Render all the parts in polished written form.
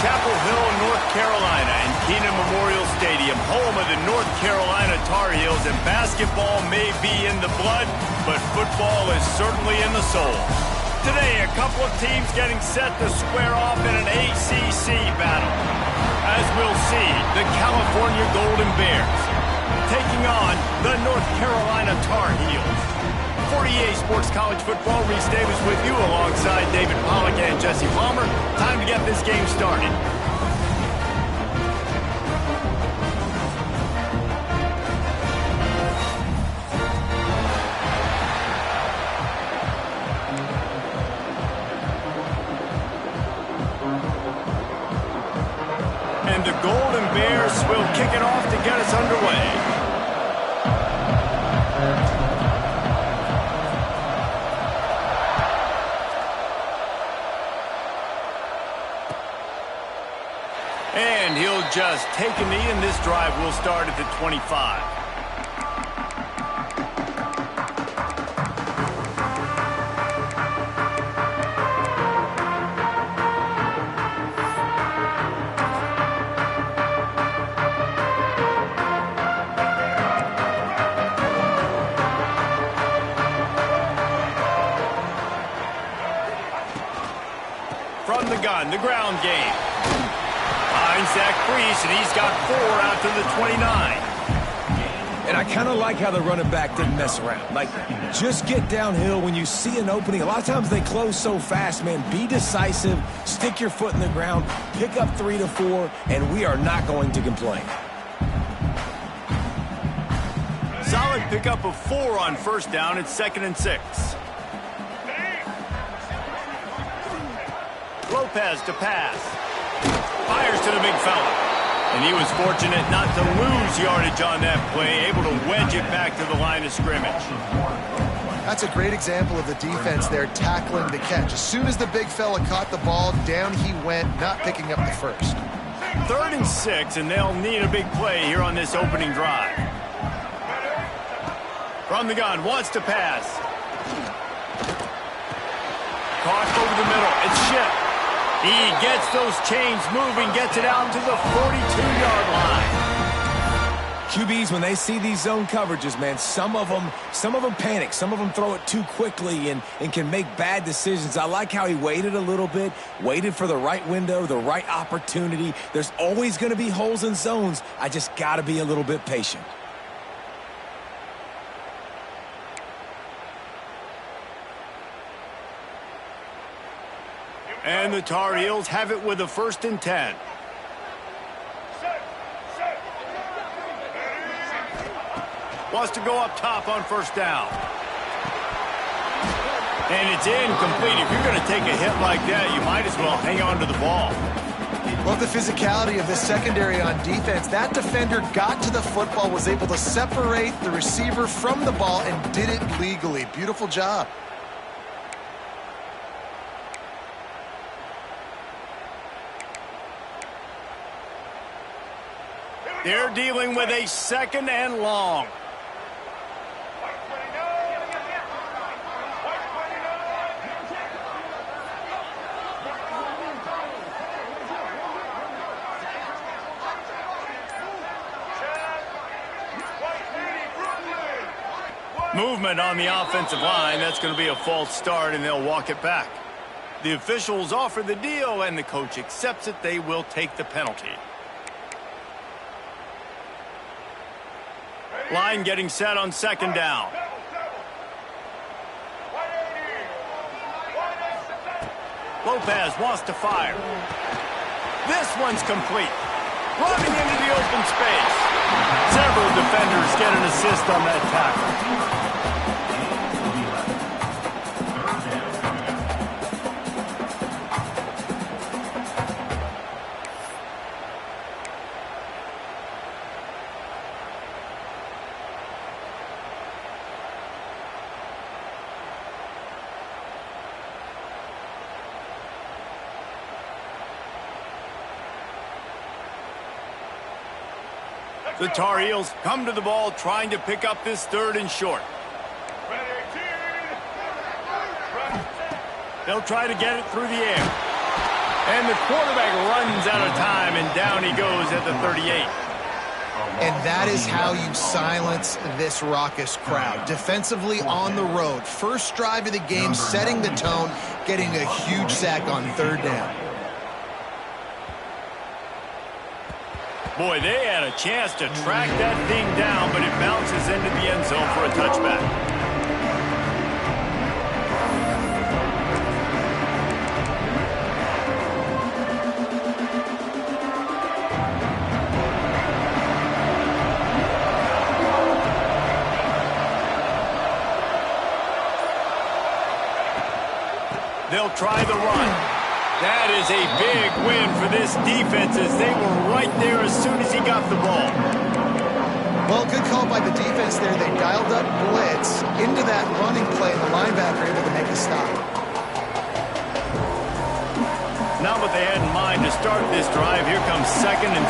Chapel Hill, North Carolina, and Keenan Memorial Stadium, home of the North Carolina Tar Heels. And basketball may be in the blood, but football is certainly in the soul. Today, a couple of teams getting set to square off in an ACC battle. As we'll see, the California Golden Bears taking on the North Carolina Tar Heels. For EA Sports College Football, Reese Davis with you alongside David Pollack and Jesse Palmer. Time to get this game started. And the Golden Bears will kick it off to get us underway. And he'll just take a knee, and this drive will start at the 25. From the gun, the ground game. Zach Priest, and he's got 4 out to the 29. And I kind of like how the running back didn't mess around. Like, just get downhill when you see an opening. A lot of times they close so fast, man. Be decisive, stick your foot in the ground, pick up 3 to 4, and we are not going to complain. Solid pickup of 4 on first down. It's 2nd and 6. Lopez to pass. Fires to the big fella. And he was fortunate not to lose yardage on that play, able to wedge it back to the line of scrimmage. That's a great example of the defense there tackling the catch. As soon as the big fella caught the ball, down he went, not picking up the first. 3rd and 6, and they'll need a big play here on this opening drive. From the gun, wants to pass. Caught over the middle. It's Shipp. He gets those chains moving, gets it out to the 42-yard line. QBs, when they see these zone coverages, man, some of them panic. Some of them throw it too quickly and can make bad decisions. I like how he waited a little bit, waited for the right window, the right opportunity. There's always going to be holes in zones. I just got to be a little bit patient. And the Tar Heels have it with a 1st and 10. Wants to go up top on first down. And it's incomplete. If you're going to take a hit like that, you might as well hang on to the ball. Love the physicality of the secondary on defense. That defender got to the football, was able to separate the receiver from the ball, and did it legally. Beautiful job. They're dealing with a 2nd and long. Movement on the offensive line. That's going to be a false start, and they'll walk it back. The officials offer the deal, and the coach accepts it. They will take the penalty. Line getting set on 2nd down. Lopez wants to fire. This one's complete. Running into the open space. Several defenders get an assist on that tackle. The Tar Heels come to the ball trying to pick up this 3rd and short. They'll try to get it through the air. And the quarterback runs out of time, and down he goes at the 38. And that is how you silence this raucous crowd. Defensively on the road. First drive of the game, setting the tone, getting a huge sack on third down. Boy, they had a chance to track that thing down, but it bounces into the end zone for a touchback. They'll try the run. That is a big win for this defense as they were right there as soon as he got the ball. Well, good call by the defense there. They dialed up blitz into that running play, and the linebacker able to make a stop. Not what they had in mind to start this drive. Here comes 2nd and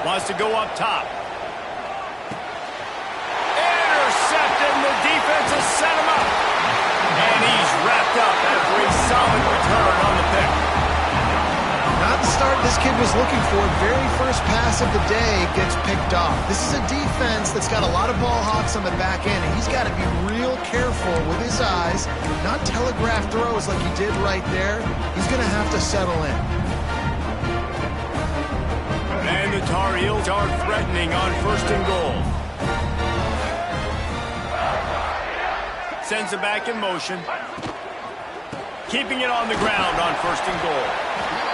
13. Wants to go up top. The defense has set him up. And he's wrapped up after a solid return on the pick. Not the start this kid was looking for. Very first pass of the day gets picked off. This is a defense that's got a lot of ball hawks on the back end, and he's got to be real careful with his eyes, not telegraph throws like he did right there. He's going to have to settle in. And the Tar Heels are threatening on 1st and goal. Sends it back in motion. Keeping it on the ground on 1st and goal.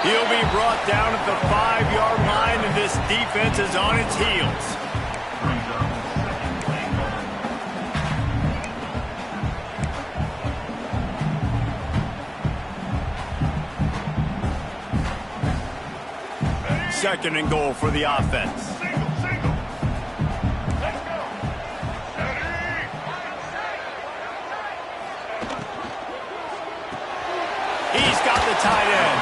He'll be brought down at the 5-yard line, and this defense is on its heels. Second and goal for the offense. He's got the tight end.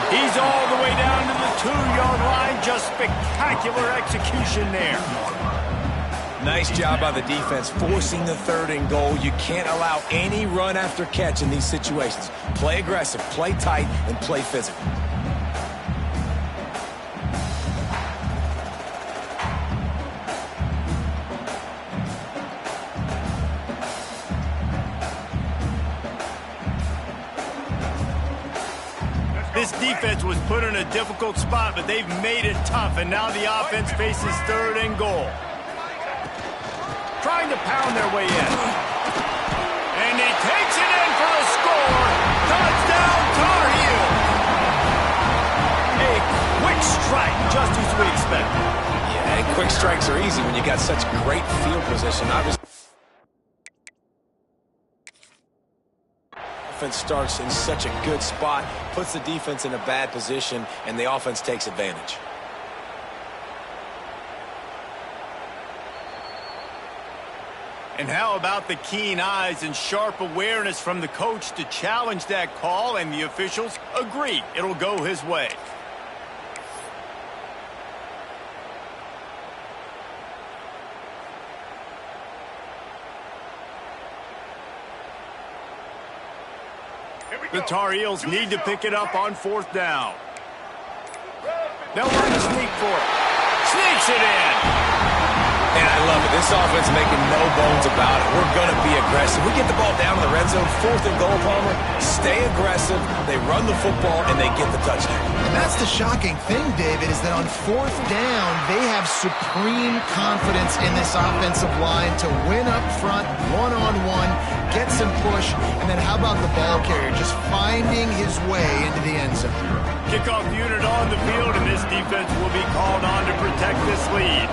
He's all the way down to the 2-yard line. Just spectacular execution there. Nice job by the defense forcing the 3rd and goal. You can't allow any run after catch in these situations. Play aggressive, play tight, and play physical. This defense was put in a difficult spot, but they've made it tough, and now the offense faces 3rd and goal. Trying to pound their way in. And he takes it in for the score. Touchdown, Tar Heels. A quick strike, just as we expected. Yeah, and quick strikes are easy when you got such great field position. Obviously, offense starts in such a good spot, puts the defense in a bad position, and the offense takes advantage. And how about the keen eyes and sharp awareness from the coach to challenge that call, and the officials agree it'll go his way. The Tar Heels need to pick it up on 4th down. They'll run a sneak for it. Sneaks it in. And I love it. This offense making no bones about it. We're going to be aggressive. We get the ball down in the red zone, 4th and goal, Palmer. Stay aggressive. They run the football, and they get the touchdown. And that's the shocking thing, David, is that on 4th down, they have supreme confidence in this offensive line to win up front, one-on-one, get some push, and then how about the ball carrier just finding his way into the end zone. Kickoff unit on the field, and this defense will be called on to protect this lead.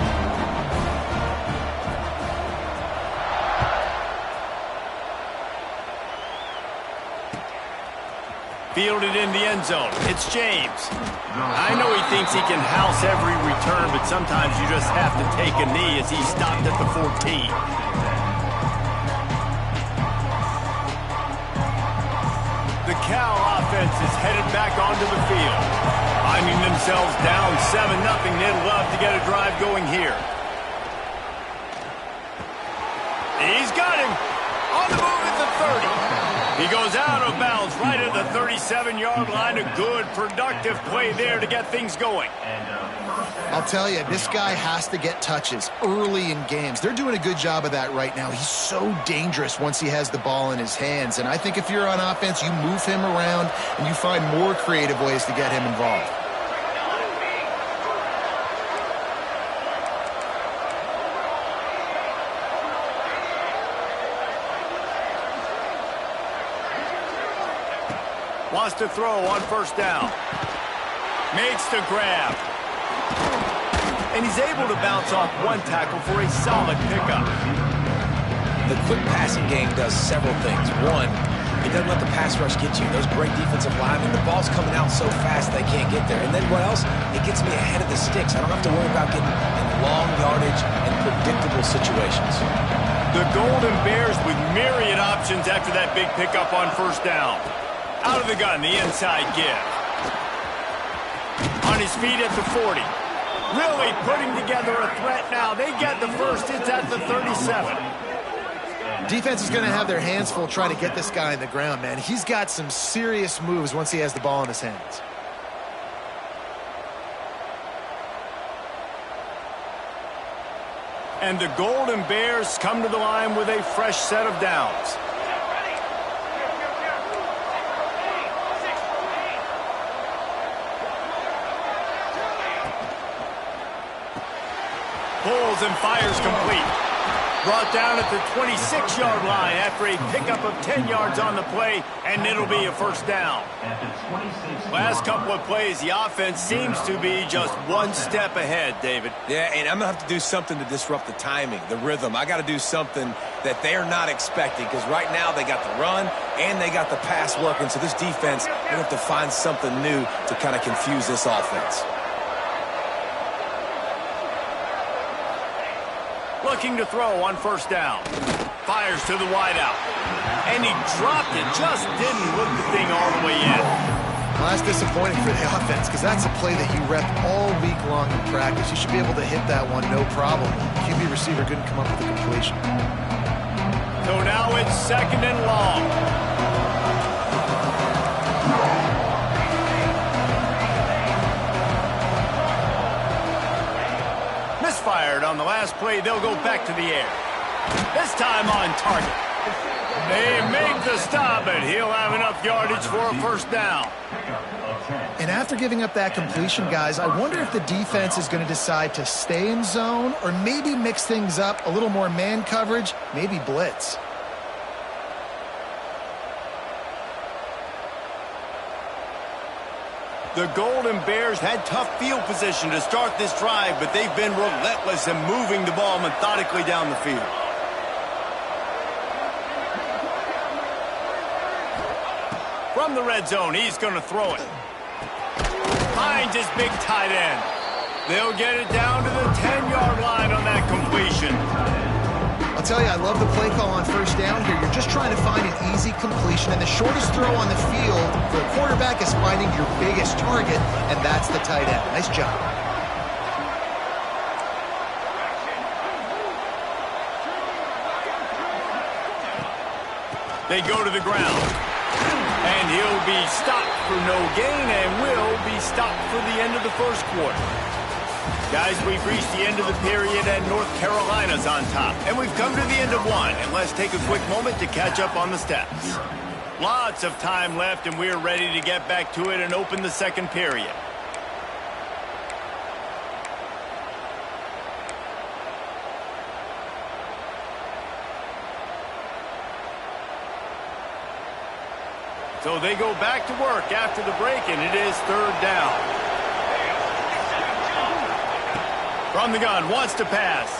Fielded in the end zone. It's James. I know he thinks he can house every return, but sometimes you just have to take a knee as he stopped at the 14. The Cal offense is headed back onto the field. Finding themselves down 7-0, they'd love to get a drive going here. He's got him. On the move at the 30. He goes out of bounds right at the 37-yard line. A good, productive play there to get things going. I'll tell you, this guy has to get touches early in games. They're doing a good job of that right now. He's so dangerous once he has the ball in his hands. And I think if you're on offense, you move him around and you find more creative ways to get him involved. Wants to throw on first down. Makes the grab. And he's able to bounce off one tackle for a solid pickup. The quick passing game does several things. One, it doesn't let the pass rush get you. Those great defensive linemen, the ball's coming out so fast they can't get there. And then what else? It gets me ahead of the sticks. I don't have to worry about getting in long yardage and predictable situations. The Golden Bears with myriad options after that big pickup on first down. Out of the gun, the inside give. On his feet at the 40. Really putting together a threat now. They get the first. It's at the 37. Defense is going to have their hands full trying to get this guy in the ground, man. He's got some serious moves once he has the ball in his hands. And the Golden Bears come to the line with a fresh set of downs. Pulls and fires complete. Brought down at the 26-yard line after a pickup of 10 yards on the play, and it'll be a first down. Last couple of plays, the offense seems to be just one step ahead, David. Yeah, and I'm going to have to do something to disrupt the timing, the rhythm. I got to do something that they're not expecting, because right now they got the run and they got the pass working. So this defense, they have to find something new to kind of confuse this offense. Looking to throw on first down. Fires to the wideout. And he dropped it. Just didn't look the thing all the way in. Well, that's disappointing for the offense because that's a play that you rep all week long in practice. You should be able to hit that one no problem. QB receiver couldn't come up with a completion. So now it's second and long. Misfired on the last play. They'll go back to the air. This time on target. They make the stop, and he'll have enough yardage for a first down. And after giving up that completion, guys, I wonder if the defense is going to decide to stay in zone or maybe mix things up, a little more man coverage, maybe blitz. The Golden Bears had tough field position to start this drive, but they've been relentless in moving the ball methodically down the field. From the red zone, he's going to throw it. Finds his big tight end. They'll get it down to the 10-yard line on that completion. I'll tell you, I love the play call on first down here. You're just trying to find an easy completion, and the shortest throw on the field for a quarterback is finding your biggest target, and that's the tight end. Nice job. They go to the ground, and he'll be stopped for no gain and will be stopped for the end of the first quarter. Guys, we've reached the end of the period, and North Carolina's on top. And we've come to the end of one, and let's take a quick moment to catch up on the stats. Lots of time left, and we're ready to get back to it and open the second period. So they go back to work after the break, and it is third down. From the gun, wants to pass.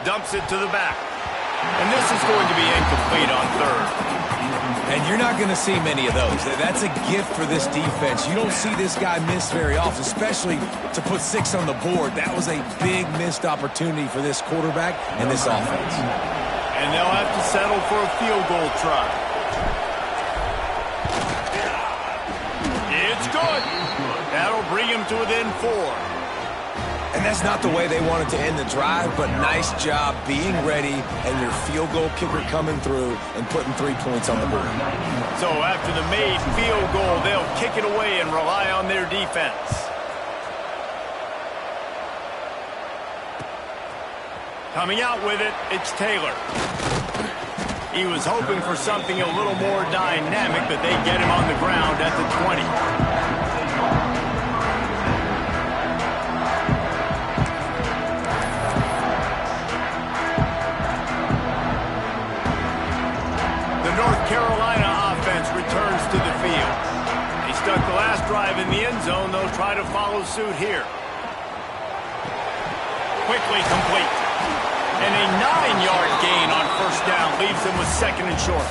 Dumps it to the back. And this is going to be incomplete on third. And you're not going to see many of those. That's a gift for this defense. You don't see this guy miss very often, especially to put 6 on the board. That was a big missed opportunity for this quarterback and this offense. And they'll have to settle for a field goal try. It's good. That'll bring him to within 4. And that's not the way they wanted to end the drive, but nice job being ready and your field goal kicker coming through and putting 3 points on the board. So after the made field goal, they'll kick it away and rely on their defense. Coming out with it, it's Taylor. He was hoping for something a little more dynamic, but they get him on the ground at the 20. The North Carolina offense returns to the field. They stuck the last drive in the end zone. They'll try to follow suit here. Quickly complete. And a 9-yard gain on first down leaves them with 2nd and short.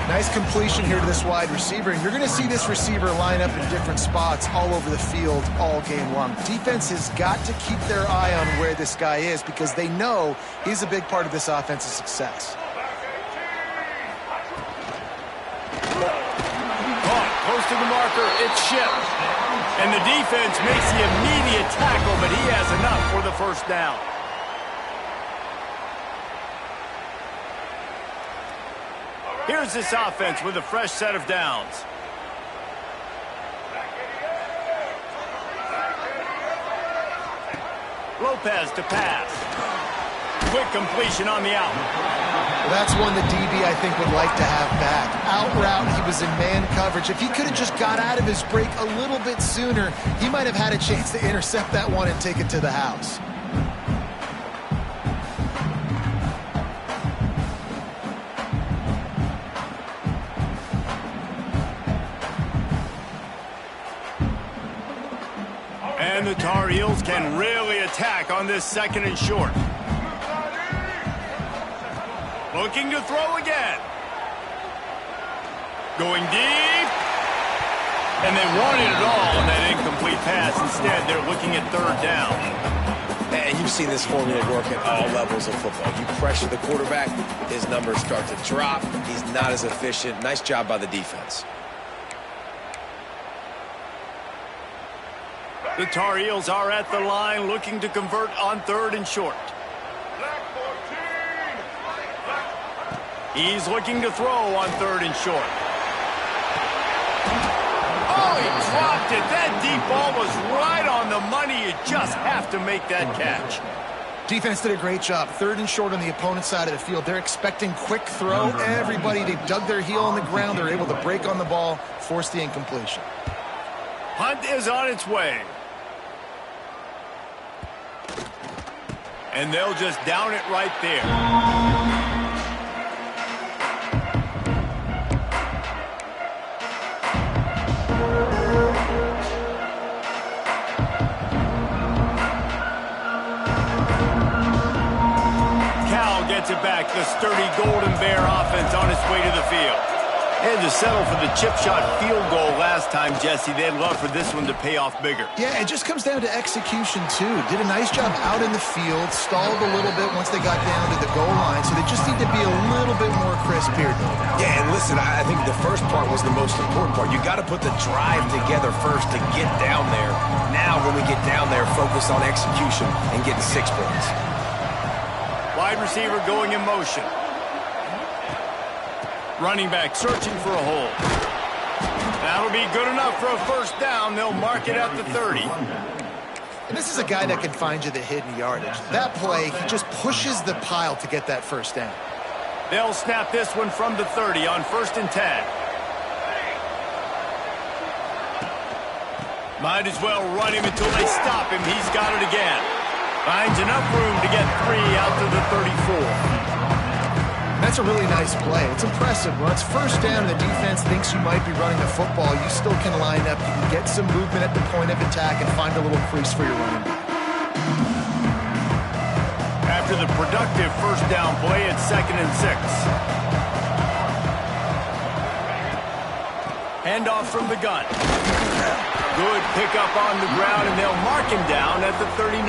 Nice completion here to this wide receiver. And you're going to see this receiver line up in different spots all over the field all game long. Defense has got to keep their eye on where this guy is because they know he's a big part of this offense's success. Close to the marker, it's shipped. And the defense makes the immediate tackle, but he has enough for the first down. Here's this offense with a fresh set of downs. Lopez to pass. Quick completion on the out. Well, that's one the DB, I think, would like to have back. Out route, he was in man coverage. If he could have just got out of his break a little bit sooner, he might have had a chance to intercept that one and take it to the house. And the Tar Heels can really attack on this 2nd and short. Looking to throw again. Going deep. And they wanted it all on that incomplete pass. Instead, they're looking at 3rd down. And you've seen this formula work at all levels of football. You pressure the quarterback, his numbers start to drop. He's not as efficient. Nice job by the defense. The Tar Heels are at the line looking to convert on 3rd and short. He's looking to throw on 3rd and short. Oh, he dropped it. That deep ball was right on the money. You just have to make that catch. Defense did a great job. 3rd and short on the opponent's side of the field. They're expecting quick throw. Everybody, they dug their heel on the ground. They're able to break on the ball, force the incompletion. Hunt is on its way. And they'll just down it right there. Cal gets it back. The sturdy Golden Bear offense on its way to the field. Had to settle for the chip shot field goal last time, Jesse. They'd love for this one to pay off bigger. Yeah, it just comes down to execution, too. Did a nice job out in the field, stalled a little bit once they got down to the goal line, so they just need to be a little bit more crisp here. Yeah, and listen, I think the first part was the most important part. You got to put the drive together first to get down there. Now, when we get down there, focus on execution and getting 6 points. Wide receiver going in motion. Running back searching for a hole. That'll be good enough for a first down. They'll mark it at the 30. And this is a guy that can find you the hidden yardage. That play, he just pushes the pile to get that first down. They'll snap this one from the 30 on 1st and 10. Might as well run him until they stop him. He's got it again. Finds enough room to get 3 out to the 34. That's a really nice play. It's impressive. When it's first down and the defense thinks you might be running the football, you still can line up. You can get some movement at the point of attack and find a little crease for your running back. After the productive first down play, it's 2nd and 6. Handoff from the gun. Good pickup on the ground, and they'll mark him down at the 39.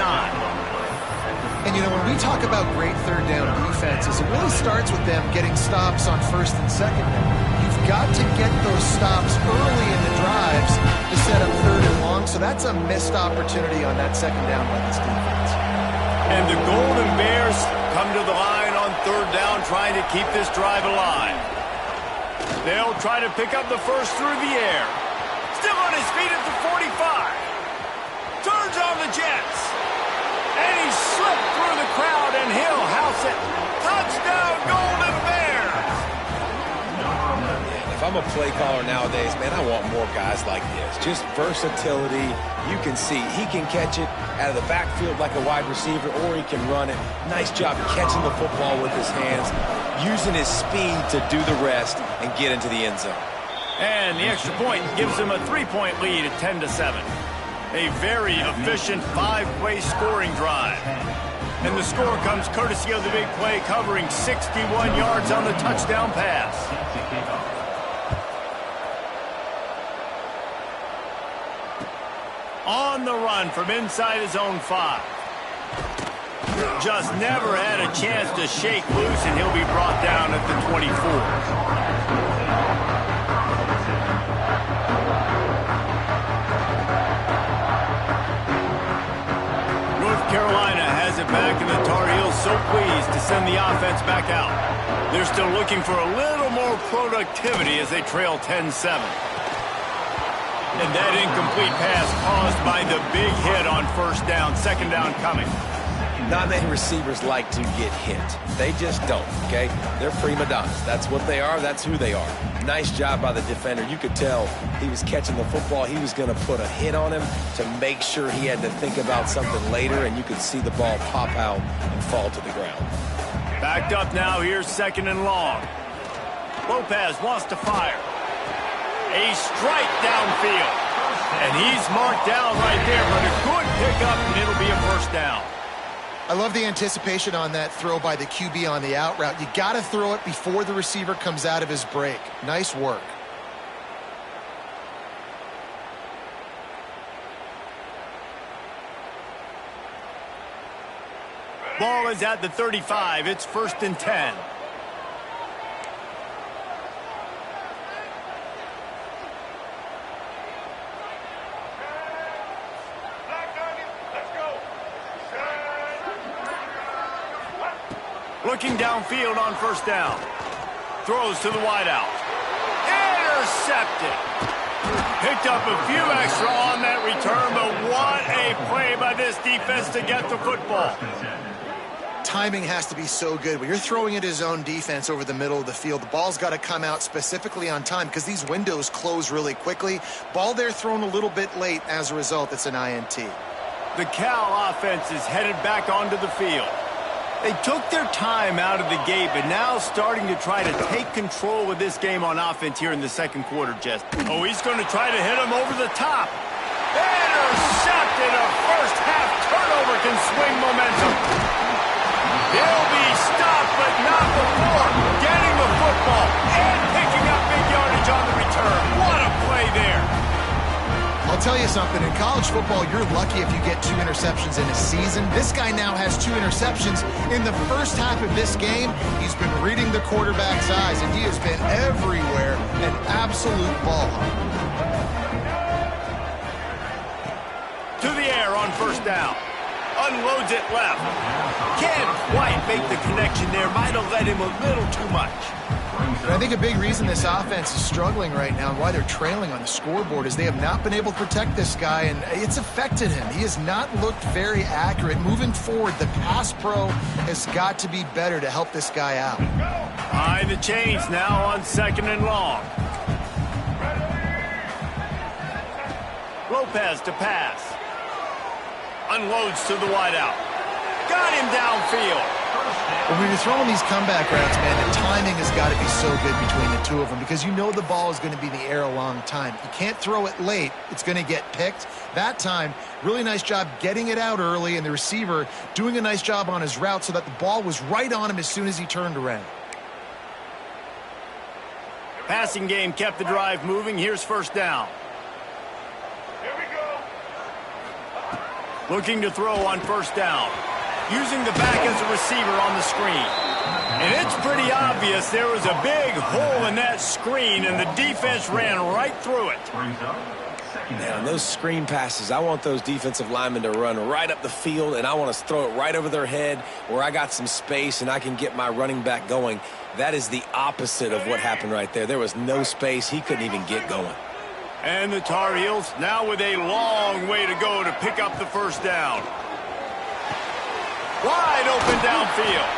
And, you know, when we talk about great 3rd down defenses, it really starts with them getting stops on 1st and 2nd down. You've got to get those stops early in the drives to set up 3rd and long long, so that's a missed opportunity on that second down by this defense. And the Golden Bears come to the line on third down, trying to keep this drive alive. They'll try to pick up the first through the air. Still on his feet at the 45. Turns on the Jets. And he slipped through the crowd, and he'll house it. Touchdown, Golden Bears! If I'm a play caller nowadays, man, I want more guys like this. Just versatility. You can see he can catch it out of the backfield like a wide receiver, or he can run it. Nice job catching the football with his hands, using his speed to do the rest and get into the end zone. And the extra point gives him a 3-point lead at 10-7. A very efficient 5-play scoring drive. And the score comes courtesy of the big play, covering 61 yards on the touchdown pass. On the run from inside his own 5. Just never had a chance to shake loose, and he'll be brought down at the 24. Carolina has it back, and the Tar Heels so pleased to send the offense back out. They're still looking for a little more productivity as they trail 10-7. And that incomplete pass caused by the big hit on first down. Second down coming. Not many receivers like to get hit. They just don't, okay? They're prima donnas. That's what they are. That's who they are. Nice job by the defender. You could tell he was catching the football. He was going to put a hit on him to make sure he had to think about something later, and you could see the ball pop out and fall to the ground. Backed up now. Here's second and long. Lopez wants to fire. A strike downfield. And he's marked down right there, but a good pickup, and it'll be a first down. I love the anticipation on that throw by the QB on the out route. You got to throw it before the receiver comes out of his break. Nice work. Ball is at the 35. It's 1st and 10. Looking downfield on first down. Throws to the wideout. Intercepted. Picked up a few extra on that return, but what a play by this defense to get the football. Timing has to be so good. When you're throwing at his own defense over the middle of the field, the ball's got to come out specifically on time because these windows close really quickly. Ball there thrown a little bit late. As a result, it's an INT. The Cal offense is headed back onto the field. They took their time out of the gate, but now starting to try to take control of this game on offense here in the second quarter, Jess. Oh, he's going to try to hit him over the top. Intercepted. A first-half turnover can swing momentum. He'll be stopped, but not before getting the football and picking up big yardage on the return. What a play there. I'll tell you something, in college football, you're lucky if you get 2 interceptions in a season. This guy now has 2 interceptions. In the first half of this game, he's been reading the quarterback's eyes, and he has been everywhere, an absolute ball hawk. To the air on first down. Unloads it left. Can't quite make the connection there. Might have led him a little too much. But I think a big reason this offense is struggling right now and why they're trailing on the scoreboard is they have not been able to protect this guy, and it's affected him. He has not looked very accurate. Moving forward, the pass pro has got to be better to help this guy out. Behind the chains now on second and long. Lopez to pass. Unloads to the wideout. Got him downfield. When you're throwing these comeback routes, man, the timing has got to be so good between the two of them because you know the ball is going to be in the air a long time. You can't throw it late. It's going to get picked. That time, really nice job getting it out early, and the receiver doing a nice job on his route so that the ball was right on him as soon as he turned around. Passing game kept the drive moving. Here's first down. Here we go. Looking to throw on first down. Using the back as a receiver on the screen. And it's pretty obvious there was a big hole in that screen, and the defense ran right through it. Man, on those screen passes, I want those defensive linemen to run right up the field, and I want to throw it right over their head where I got some space and I can get my running back going. That is the opposite of what happened right there. There was no space. He couldn't even get going. And the Tar Heels now with a long way to go to pick up the first down. Wide open downfield.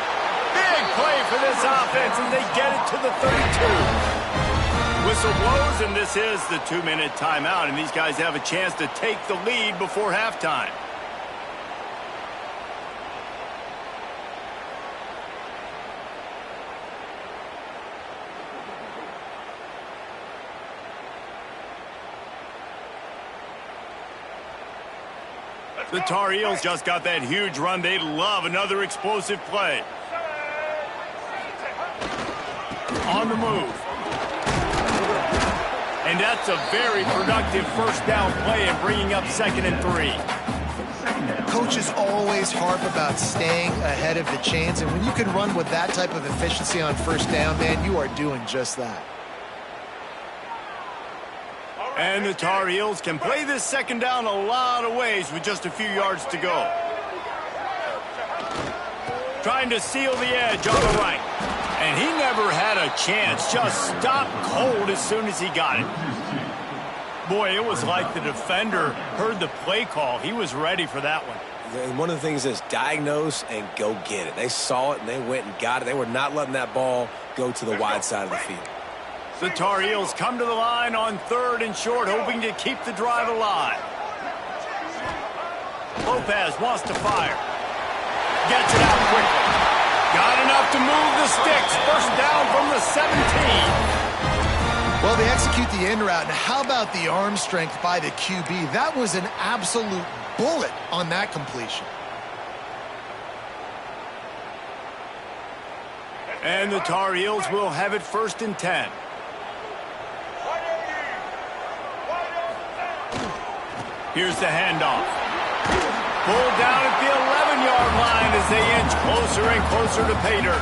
Big play for this offense as they get it to the 32. Whistle blows, and this is the 2-minute timeout, and these guys have a chance to take the lead before halftime. The Tar Heels just got that huge run. They love another explosive play. On the move. And that's a very productive first down play and bringing up 2nd and 3. Coaches always harp about staying ahead of the chains, and when you can run with that type of efficiency on first down, man, you are doing just that. And the Tar Heels can play this 2nd down a lot of ways with just a few yards to go. Trying to seal the edge on the right. And he never had a chance. Just stopped cold as soon as he got it. Boy, it was like the defender heard the play call. He was ready for that one. And one of the things is diagnose and go get it. They saw it and they went and got it. They were not letting that ball go to the wide side of the field. The Tar Heels come to the line on 3rd and short, hoping to keep the drive alive. Lopez wants to fire. Gets it out quickly. Got enough to move the sticks. First down from the 17. Well, they execute the end route, and how about the arm strength by the QB? That was an absolute bullet on that completion. And the Tar Heels will have it 1st and 10. Here's the handoff. Pulled down at the 11-yard line as they inch closer and closer to pay dirt.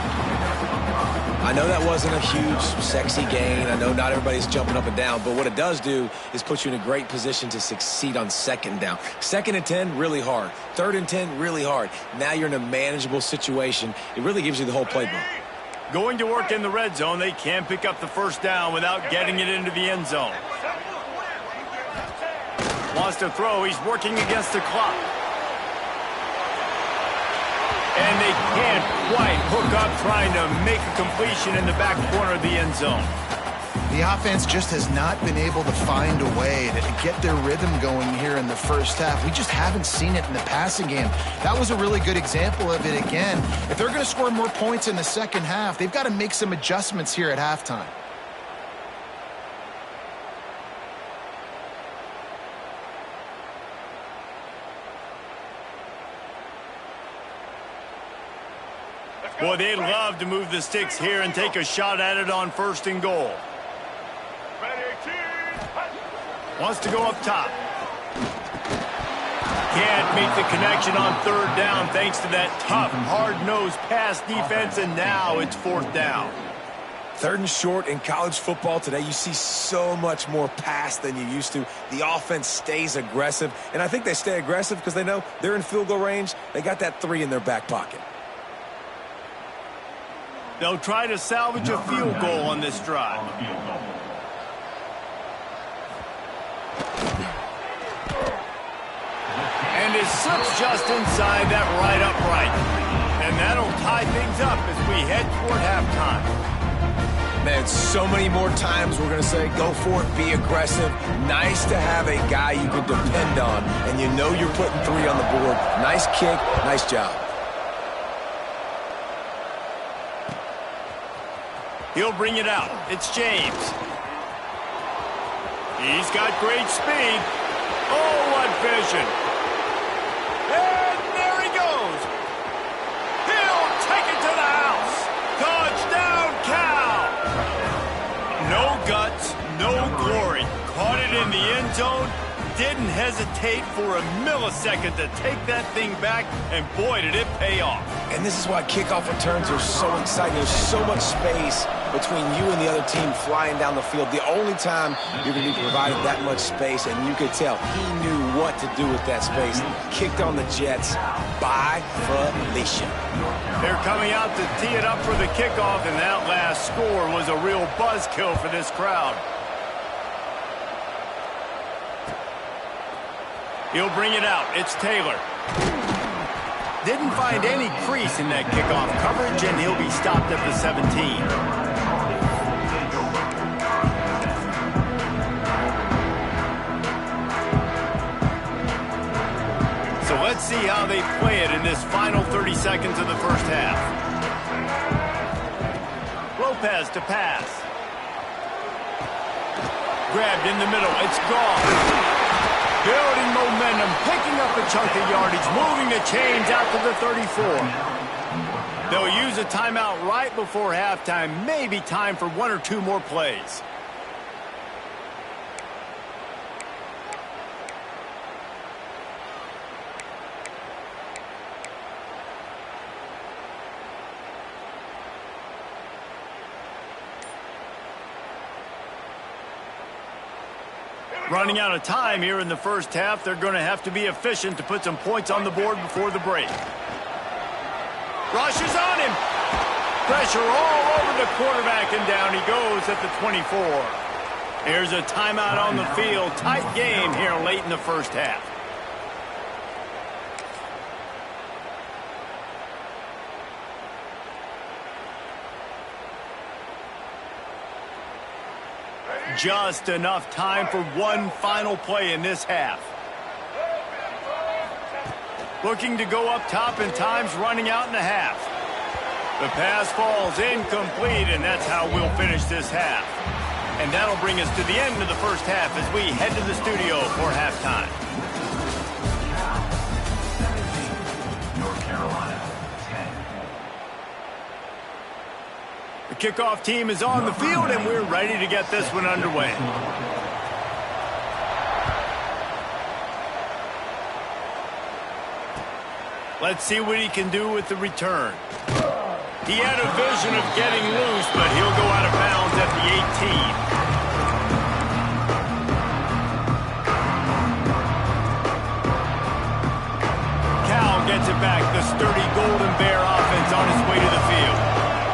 I know that wasn't a huge, sexy gain. I know not everybody's jumping up and down, but what it does do is put you in a great position to succeed on 2nd down. 2nd and 10, really hard. 3rd and 10, really hard. Now you're in a manageable situation. It really gives you the whole playbook. Going to work in the red zone, they can't pick up the first down without getting it into the end zone. Wants to throw. He's working against the clock. And they can't quite hook up trying to make a completion in the back corner of the end zone. The offense just has not been able to find a way to get their rhythm going here in the first half. We just haven't seen it in the passing game. That was a really good example of it again. If they're going to score more points in the second half, they've got to make some adjustments here at halftime. Boy, they'd love to move the sticks here and take a shot at it on 1st and goal. Wants to go up top. Can't make the connection on 3rd down thanks to that tough, hard-nosed pass defense, and now it's 4th down. 3rd and short in college football today, you see so much more pass than you used to. The offense stays aggressive, and I think they stay aggressive because they know they're in field goal range. They got that 3 in their back pocket. They'll try to salvage a field goal on this drive. And it slips just inside that right upright. And that'll tie things up as we head toward halftime. Man, so many more times we're going to say, go for it, be aggressive. Nice to have a guy you can depend on, and you know you're putting 3 on the board. Nice kick, nice job. He'll bring it out. It's James. He's got great speed. Oh, what vision. And there he goes. He'll take it to the house. Touchdown, Cal. No guts, no glory. Caught it in the end zone. Didn't hesitate for a millisecond to take that thing back, and boy, did it pay off. And this is why kickoff returns are so exciting. There's so much space between you and the other team flying down the field. The only time you're going to be provided that much space, and you could tell he knew what to do with that space. Kicked on the Jets by Felicia. They're coming out to tee it up for the kickoff, and that last score was a real buzzkill for this crowd. He'll bring it out. It's Taylor. Didn't find any crease in that kickoff coverage, and he'll be stopped at the 17. So let's see how they play it in this final 30 seconds of the first half. Lopez to pass. Grabbed in the middle. It's gone. Building momentum, picking up a chunk of yardage, moving the chains out to the 34. They'll use a timeout right before halftime. Maybe time for one or two more plays. Running out of time here in the first half. They're going to have to be efficient to put some points on the board before the break. Rushes on him. Pressure all over the quarterback, and down he goes at the 24. Here's a timeout on the field. Tight game here late in the first half. Just enough time for one final play in this half. Looking to go up top, and time's running out in the half. The pass falls incomplete, and that's how we'll finish this half. And that'll bring us to the end of the first half as we head to the studio for halftime. The kickoff team is on the field, and we're ready to get this one underway. Let's see what he can do with the return. He had a vision of getting loose, but he'll go out of bounds at the 18. Cal gets it back. The sturdy Golden Bear offense on its way to the field.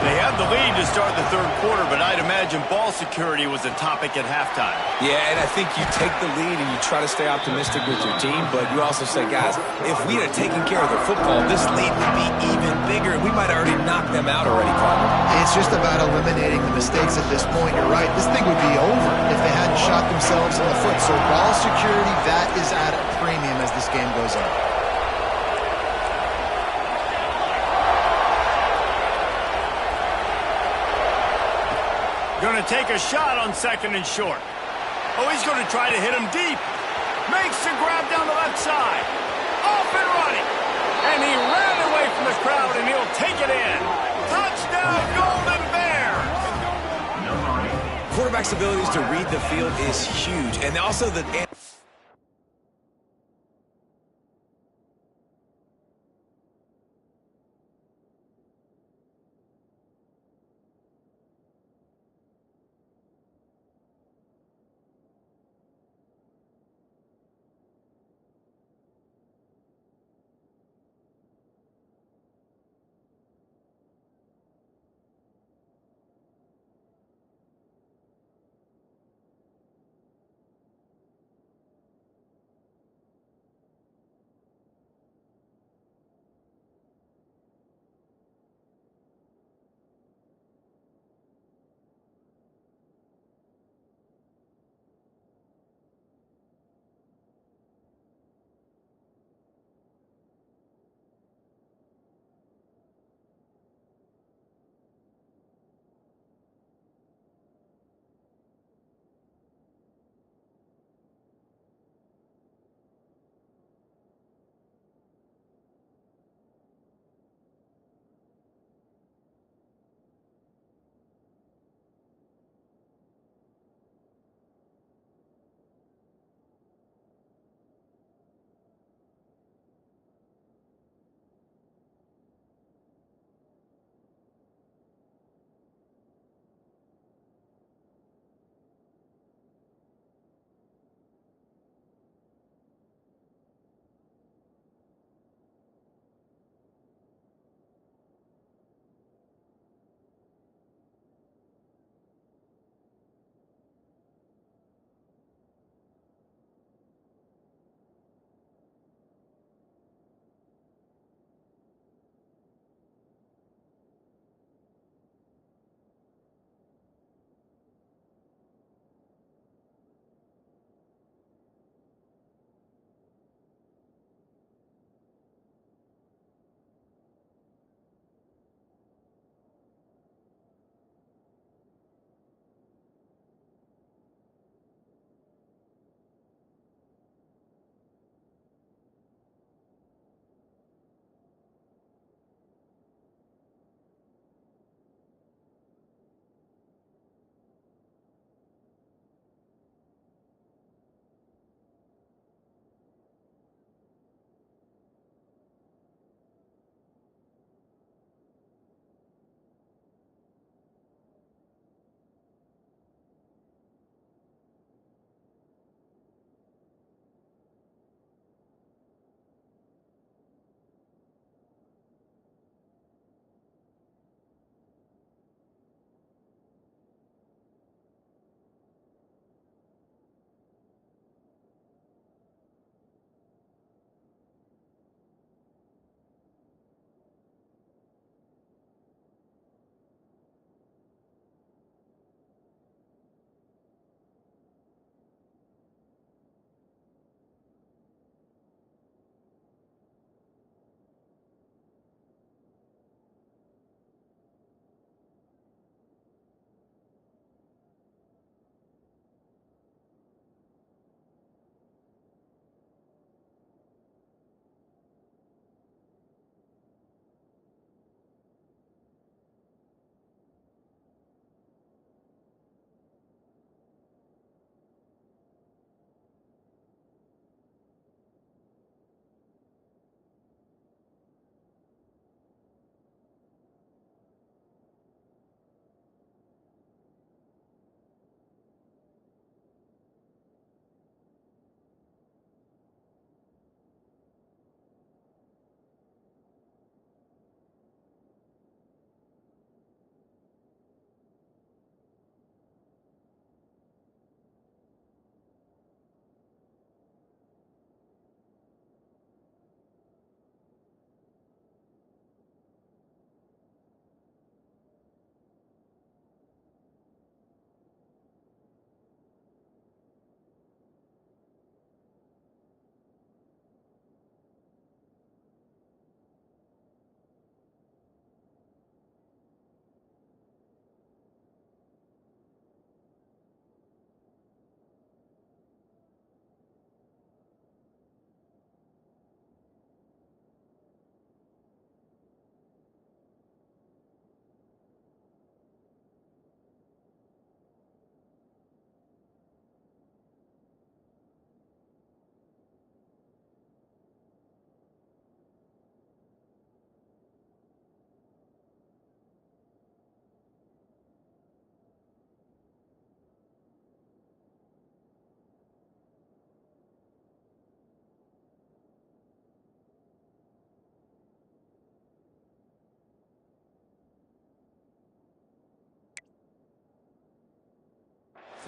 They have the lead to start the third quarter, but I'd imagine ball security was a topic at halftime. Yeah, and I think you take the lead and you try to stay optimistic with your team, but you also say, guys, if we had taken care of the football, this lead would be even bigger, and we might have already knocked them out already, Carter. It's just about eliminating the mistakes at this point. You're right. This thing would be over if they hadn't shot themselves in the foot. So ball security, that is at a premium as this game goes on. Going to take a shot on second and short. Oh, he's going to try to hit him deep. Makes the grab down the left side. Off and running. And he ran away from the crowd, and he'll take it in. Touchdown, Golden Bear! Quarterback's abilities to read the field is huge, and also the...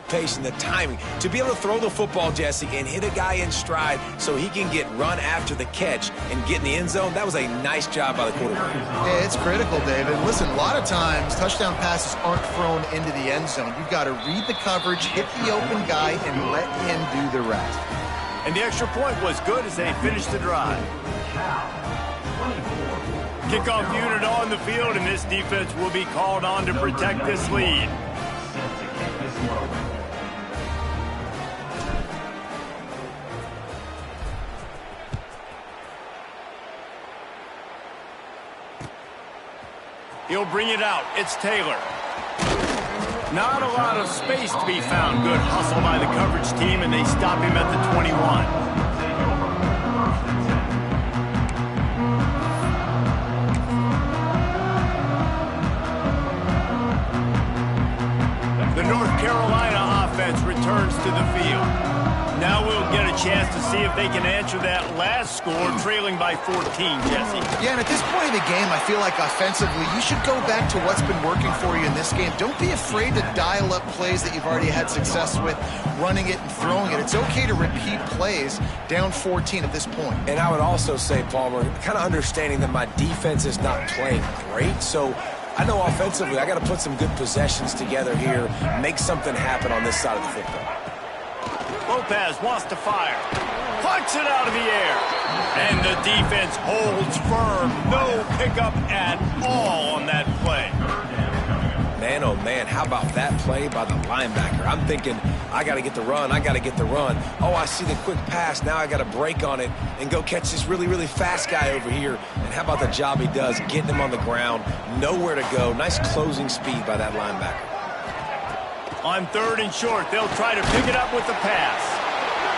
anticipation, the timing. To be able to throw the football, Jesse, and hit a guy in stride so he can get run after the catch and get in the end zone, that was a nice job by the quarterback. Yeah, it's critical, David. Listen, a lot of times touchdown passes aren't thrown into the end zone. You've got to read the coverage, hit the open guy, and let him do the rest. And the extra point was good as they finished the drive. Kickoff unit on the field, and this defense will be called on to protect this lead. He'll bring it out. It's Taylor. Not a lot of space to be found. Good hustle by the coverage team, and they stop him at the 21. The North Carolina offense returns to the field. Now we'll get a chance to see if they can answer that last score, trailing by 14, Jesse. Yeah, and at this point in the game, I feel like offensively, you should go back to what's been working for you in this game. Don't be afraid to dial up plays that you've already had success with, running it and throwing it. It's okay to repeat plays down 14 at this point. And I would also say, Palmer, kind of understanding that my defense is not playing great, so I know offensively I got to put some good possessions together here, make something happen on this side of the football. Lopez wants to fire. Plucks it out of the air. And the defense holds firm. No pickup at all on that play. Man, oh man, how about that play by the linebacker? I'm thinking, I got to get the run, I got to get the run. Oh, I see the quick pass, now I got to break on it and go catch this really, really fast guy over here. And how about the job he does, getting him on the ground, nowhere to go. Nice closing speed by that linebacker. On 3rd and short, they'll try to pick it up with the pass.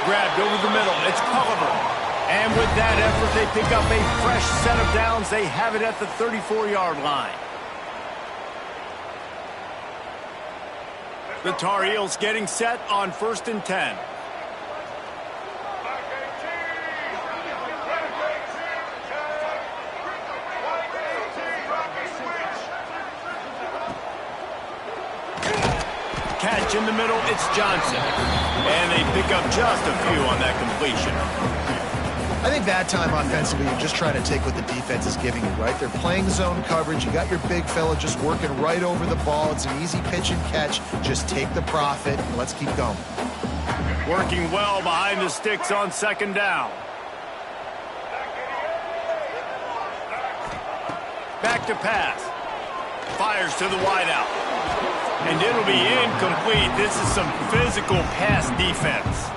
Grabbed over the middle, it's Culliver. And with that effort, they pick up a fresh set of downs. They have it at the 34-yard line. The Tar Heels getting set on 1st and 10. Catch in the middle, it's Johnson. And they pick up just a few on that completion. I think that time offensively, you're just trying to take what the defense is giving you, right? They're playing zone coverage. You got your big fella just working right over the ball. It's an easy pitch and catch. Just take the profit and let's keep going. Working well behind the sticks on 2nd down. Back to pass. Fires to the wideout. And it'll be incomplete. This is some physical pass defense.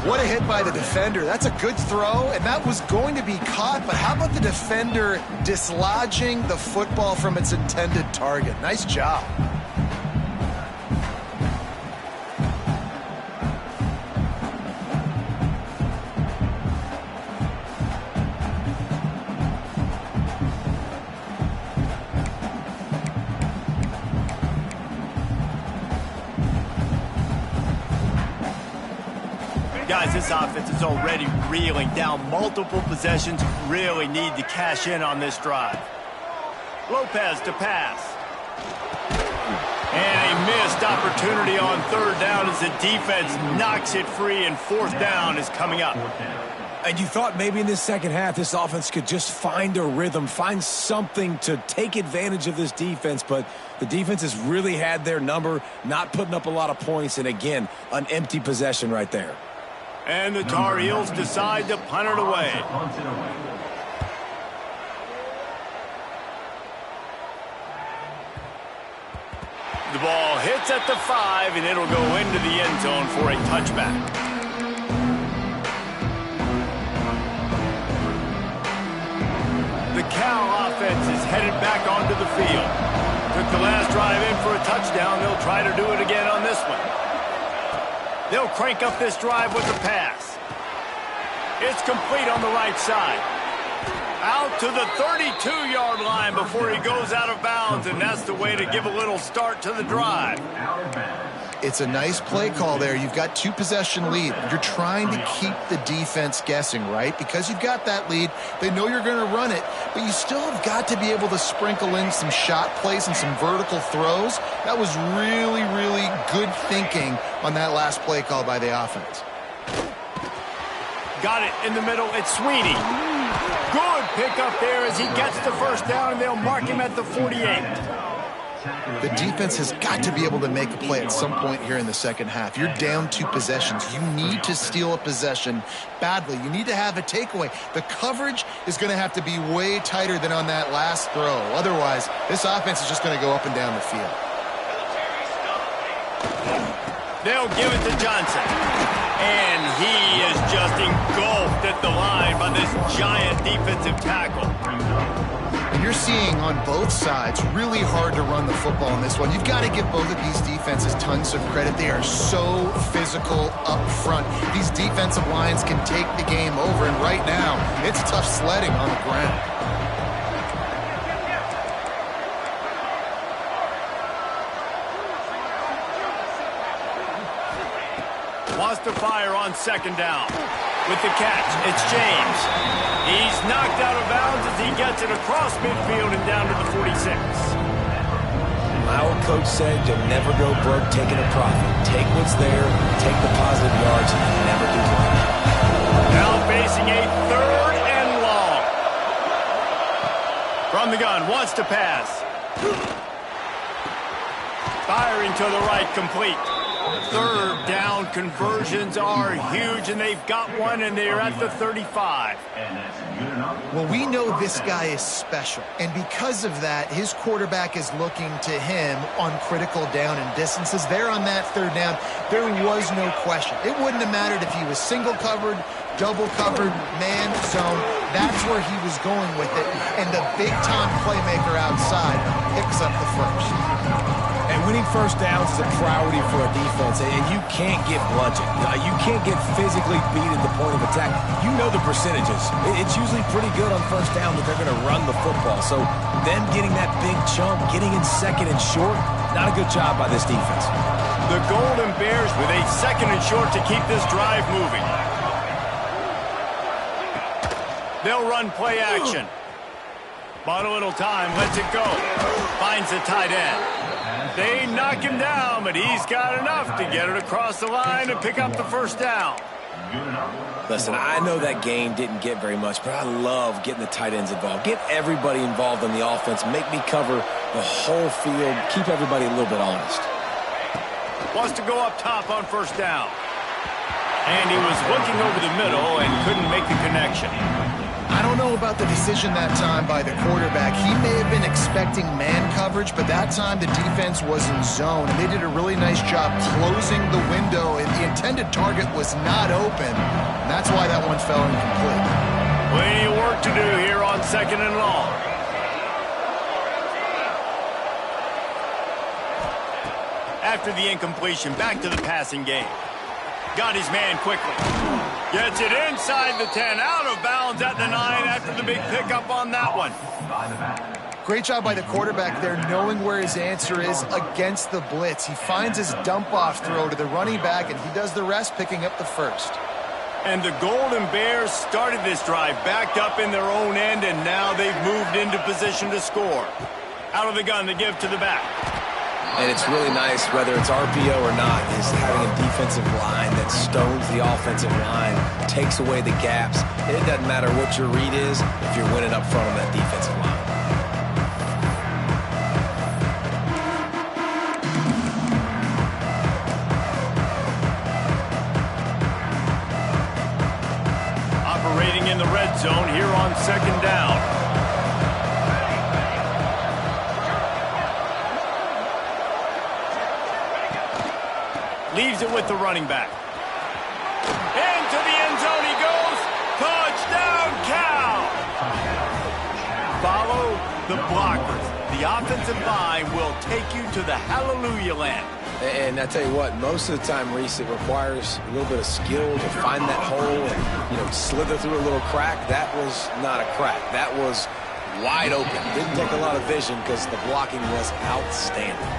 What a hit by the defender. That's a good throw, and that was going to be caught, but how about the defender dislodging the football from its intended target? Nice job. Guys, this offense is already reeling down multiple possessions. Really need to cash in on this drive. Lopez to pass. And a missed opportunity on 3rd down as the defense knocks it free, and 4th down is coming up. And you thought maybe in this second half this offense could just find a rhythm, find something to take advantage of this defense, but the defense has really had their number, not putting up a lot of points, and again, an empty possession right there. And the Tar Heels decide to punt it away. The ball hits at the 5, and it'll go into the end zone for a touchback. The Cal offense is headed back onto the field. Took the last drive in for a touchdown. They'll try to do it again on this one. They'll crank up this drive with the pass. It's complete on the right side. Out to the 32-yard line before he goes out of bounds, and that's the way to give a little start to the drive. It's a nice play call there. You've got 2-possession lead. You're trying to keep the defense guessing, right? Because you've got that lead, they know you're going to run it, but you still have got to be able to sprinkle in some shot plays and some vertical throws. That was really, really good thinking on that last play call by the offense. Got it in the middle. It's Sweeney. Good pickup there as he gets the first down, and they'll mark him at the 48. The defense has got to be able to make a play at some point here in the second half. You're down 2 possessions. You need to steal a possession badly. You need to have a takeaway. The coverage is going to have to be way tighter than on that last throw. Otherwise, this offense is just going to go up and down the field. They'll give it to Johnson. And he is just engulfed at the line by this giant defensive tackle. And you're seeing on both sides really hard to run the football in this one. You've got to give both of these defenses tons of credit. They are so physical up front. These defensive lines can take the game over, and right now, it's tough sledding on the ground. Wants to fire on second down. With the catch, it's James. He's knocked out of bounds as he gets it across midfield and down to the 46. My old coach said you'll never go broke taking a profit. Take what's there, take the positive yards, and never do wrong. Now facing a 3rd and long. From the gun, wants to pass. Firing to the right, complete. 3rd down conversions are huge, and they've got one, and they're at the 35. Well, we know this guy is special, and because of that, his quarterback is looking to him on critical down and distances. There on that 3rd down, there was no question. It wouldn't have mattered if he was single covered, double covered, man, zone. That's where he was going with it, and the big-time playmaker outside picks up the first. And winning first downs is a priority for a defense, and you can't get bludgeoned. You can't get physically beat at the point of attack. You know the percentages. It's usually pretty good on first down that they're going to run the football. So them getting that big chunk, getting in second and short, not a good job by this defense. The Golden Bears with a 2nd and short to keep this drive moving. They'll run play action. Bought a little time, lets it go. Finds the tight end. They knock him down, but he's got enough to get it across the line and pick up the first down. Listen, I know that game didn't get very much, but I love getting the tight ends involved. Get everybody involved in the offense. Make me cover the whole field. Keep everybody a little bit honest. Wants to go up top on first down. And he was looking over the middle and couldn't make the connection. I don't know about the decision that time by the quarterback. He may have been expecting man coverage, but that time the defense was in zone. They did a really nice job closing the window, and the intended target was not open. And that's why that one fell incomplete. Plenty of work to do here on 2nd and long. After the incompletion, back to the passing game. Got his man quickly. Gets it inside the 10, out of bounds at the 9 after the big pickup on that one. Great job by the quarterback there, knowing where his answer is against the blitz. He finds his dump-off throw to the running back, and he does the rest, picking up the first. And the Golden Bears started this drive backed up in their own end, and now they've moved into position to score. Out of the gun to give to the back. And it's really nice, whether it's RPO or not, is having a defensive line that stones the offensive line, takes away the gaps. It doesn't matter what your read is if you're winning up front on that defensive line. Operating in the red zone here on 2nd down. Leaves it with the running back. Into the end zone he goes. Touchdown, Cal! Follow the blockers. The offensive line will take you to the hallelujah land. And I tell you what, most of the time, Reese, it requires a little bit of skill to find that hole and, slither through a little crack. That was not a crack. That was wide open. Didn't take a lot of vision because the blocking was outstanding.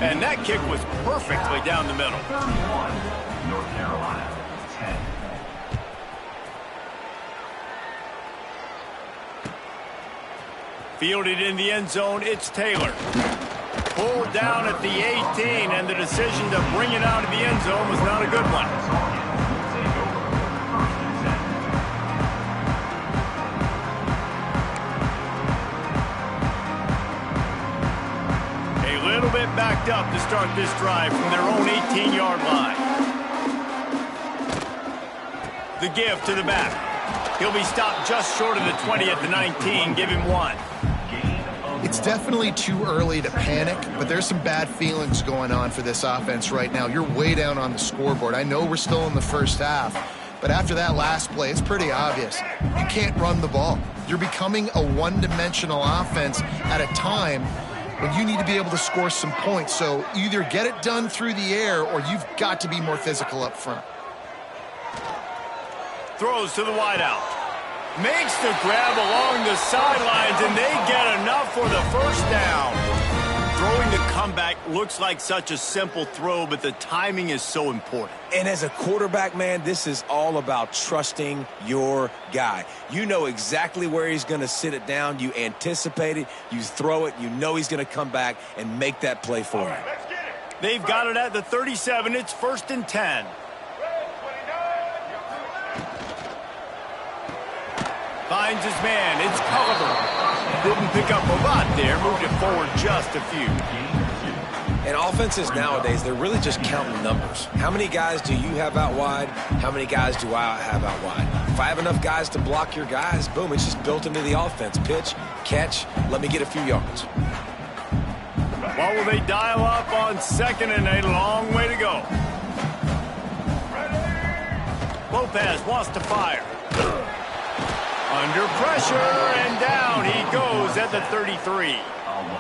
And that kick was perfectly down the middle. 31, North Carolina, 10. Fielded in the end zone, it's Taylor. Pulled down at the 18, and the decision to bring it out of the end zone was not a good one. A little bit backed up to start this drive from their own 18-yard line. The give to the back. He'll be stopped just short of the 20 at the 19. Give him 1. It's definitely too early to panic, but there's some bad feelings going on for this offense right now. You're way down on the scoreboard. I know we're still in the first half, but after that last play, it's pretty obvious. You can't run the ball. You're becoming a one-dimensional offense at a time when you need to be able to score some points. So either get it done through the air or you've got to be more physical up front. Throws to the wideout. Makes the grab along the sidelines, and they get enough for the first down. Throwing the comeback looks like such a simple throw, but the timing is so important. And as a quarterback, man, this is all about trusting your guy. You know exactly where he's going to sit it down. You anticipate it. You throw it. You know he's going to come back and make that play for you. They've got it at the 37. It's 1st and 10. Finds his man. It's Culliver. Didn't pick up a lot there. Moved it forward just a few. And offenses nowadays, they're really just counting numbers. How many guys do you have out wide? How many guys do I have out wide? If I have enough guys to block your guys, boom, it's just built into the offense. Pitch, catch, let me get a few yards. What will they dial up on 2nd and a long way to go? Lopez wants to fire. Under pressure, and down he goes at the 33. A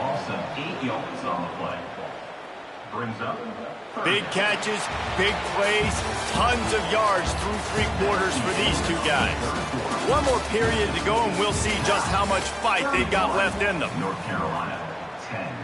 loss of 8 yards on the play. Brings up. Big catches, big plays, tons of yards through 3 quarters for these two guys. One more period to go, and we'll see just how much fight they've got left in them. North Carolina, 10.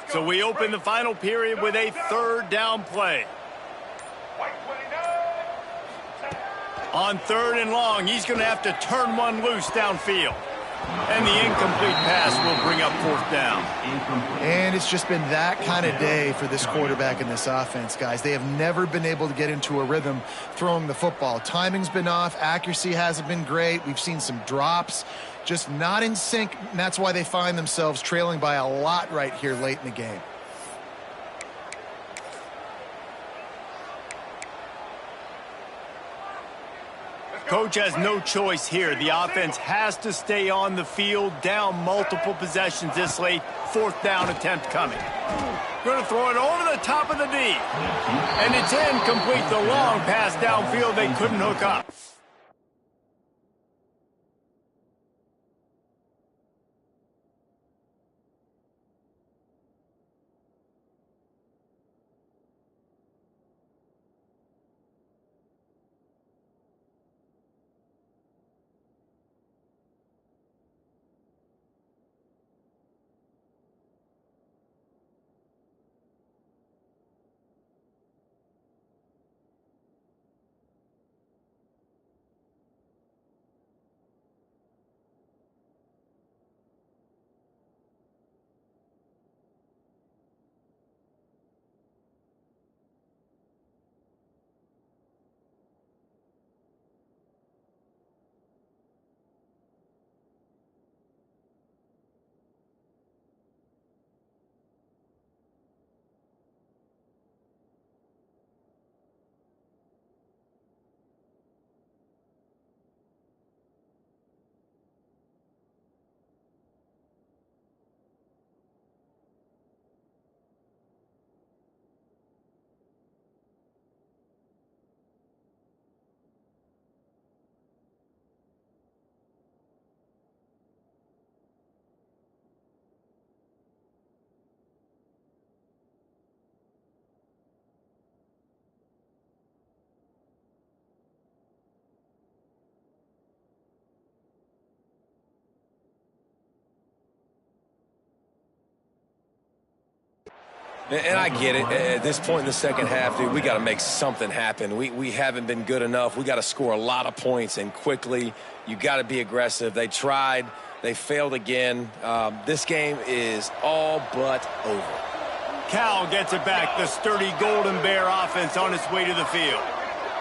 So we open the final period with a 3rd down play. On 3rd and long, he's going to have to turn one loose downfield. And the incomplete pass will bring up 4th down. And it's just been that kind of day for this quarterback and this offense, guys. They have never been able to get into a rhythm throwing the football. Timing's been off. Accuracy hasn't been great. We've seen some drops. Just not in sync, and that's why they find themselves trailing by a lot right here late in the game. Coach has no choice here. The offense has to stay on the field, down multiple possessions this late. 4th down attempt coming. Going to throw it over the top of the D. And it's incomplete. The long pass downfield they couldn't hook up. And I get it. At this point in the second half, dude, we got to make something happen. We haven't been good enough. We got to score a lot of points and quickly. You got to be aggressive. They tried. They failed again. This game is all but over. Cal gets it back. The sturdy Golden Bear offense on its way to the field.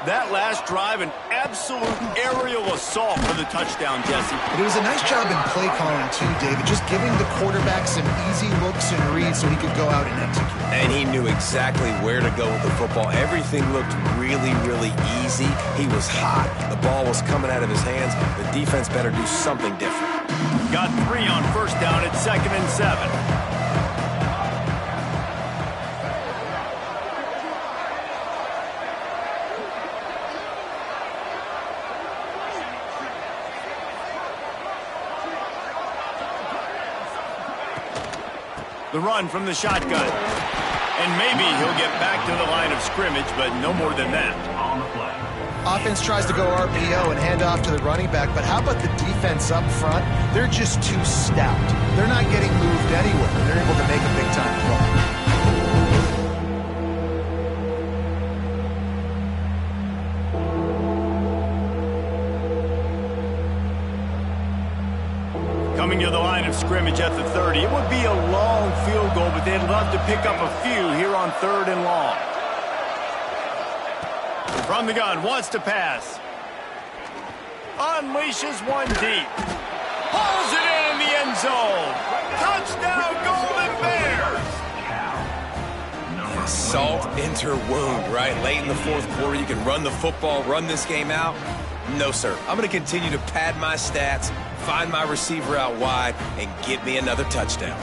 That last drive, an absolute aerial assault for the touchdown, Jesse. But it was a nice job in play calling, too, David, just giving the quarterback some easy looks and reads so he could go out and execute. And he knew exactly where to go with the football. Everything looked really, really easy. He was hot. The ball was coming out of his hands. The defense better do something different. Got 3 on first down at 2nd and 7. The run from the shotgun. And maybe he'll get back to the line of scrimmage, but no more than that. On the play. Offense tries to go RPO and hand off to the running back, but how about the defense up front? They're just too stout. They're not getting moved anywhere. They're able to make a big-time play. Coming to the line of scrimmage at the 30. It would be a long field goal, but they'd love to pick up a few here on 3rd and long. From the gun, wants to pass. Unleashes one deep. Pulls it in the end zone. Touchdown, Golden Bears! Salt into wound, right? Late in the 4th quarter, you can run the football, run this game out. No, sir. I'm going to continue to pad my stats, find my receiver out wide, and get me another touchdown.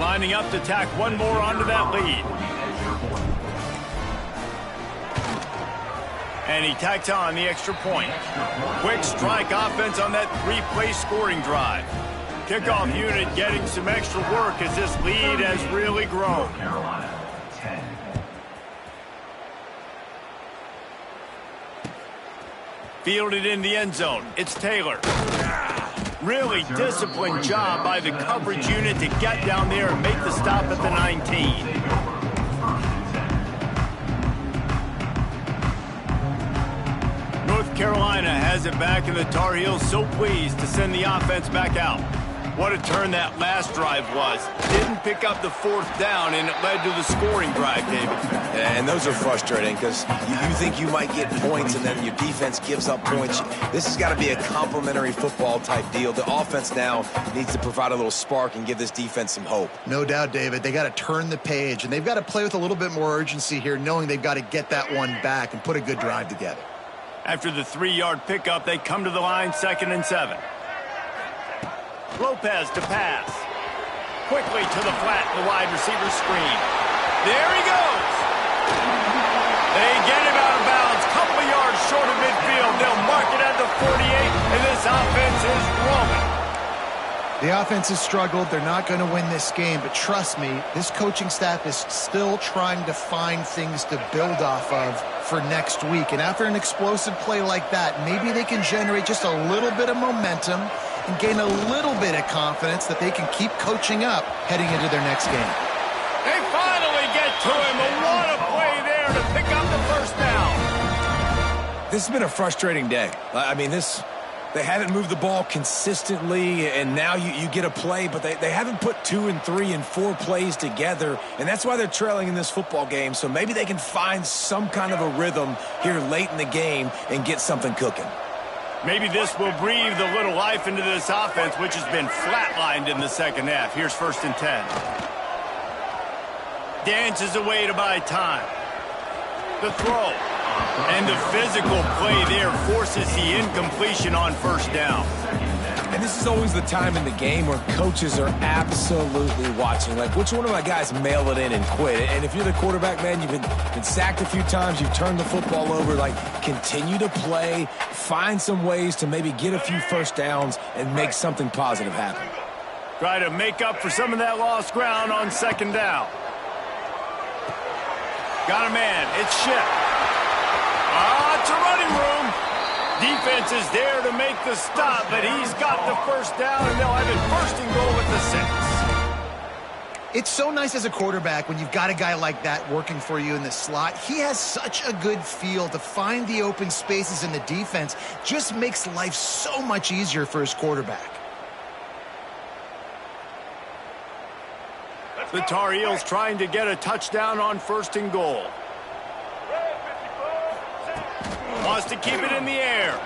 Lining up to tack one more onto that lead. And he tacks on the extra point. Quick strike offense on that 3-play scoring drive. Kickoff unit getting some extra work as this lead has really grown. Carolina, 10. Fielded in the end zone. It's Taylor. Really disciplined job by the coverage unit to get down there and make the stop at the 19. North Carolina has it back, and the Tar Heels so pleased to send the offense back out. What a turn that last drive was. Didn't pick up the 4th down, and it led to the scoring drive, David. And those are frustrating because you think you might get points, and then your defense gives up points. This has got to be a complementary football type deal. The offense now needs to provide a little spark and give this defense some hope. No doubt, David. They got to turn the page, and they've got to play with a little bit more urgency here, knowing they've got to get that one back and put a good drive together. After the 3-yard pickup, they come to the line 2nd and 7. Lopez to pass. Quickly to the flat, the wide receiver screen. There he goes. They get him out of bounds. Couple of yards short of midfield. They'll mark it at the 48, and this offense is rolling. The offense has struggled. They're not going to win this game, but trust me, this coaching staff is still trying to find things to build off of for next week. And after an explosive play like that, maybe they can generate just a little bit of momentum and gain a little bit of confidence that they can keep coaching up heading into their next game. They finally get to him. And what a play there to pick up the 1st down. This has been a frustrating day. I mean, they haven't moved the ball consistently, and now you get a play, but they haven't put 2 and 3 and 4 plays together, and that's why they're trailing in this football game. So maybe they can find some kind of a rhythm here late in the game and get something cooking. Maybe this will breathe a little life into this offense, which has been flatlined in the second half. Here's 1st and 10. Dances away to buy time. The throw. And the physical play there forces the incompletion on 1st down. And this is always the time in the game where coaches are absolutely watching. Like, which one of my guys mail it in and quit? And if you're the quarterback, man, you've been sacked a few times, you've turned the football over, like, continue to play, find some ways to maybe get a few 1st downs and make something positive happen. Try to make up for some of that lost ground on 2nd down. Got a man. It's Ship. It's a running room. Defense is there to make the stop, but he's got the 1st down, and they'll have it 1st and goal at the 6. It's so nice as a quarterback when you've got a guy like that working for you in the slot. He has such a good feel to find the open spaces in the defense. Just makes life so much easier for his quarterback. The Tar Heels trying to get a touchdown on 1st and goal. Wants to keep it in the air.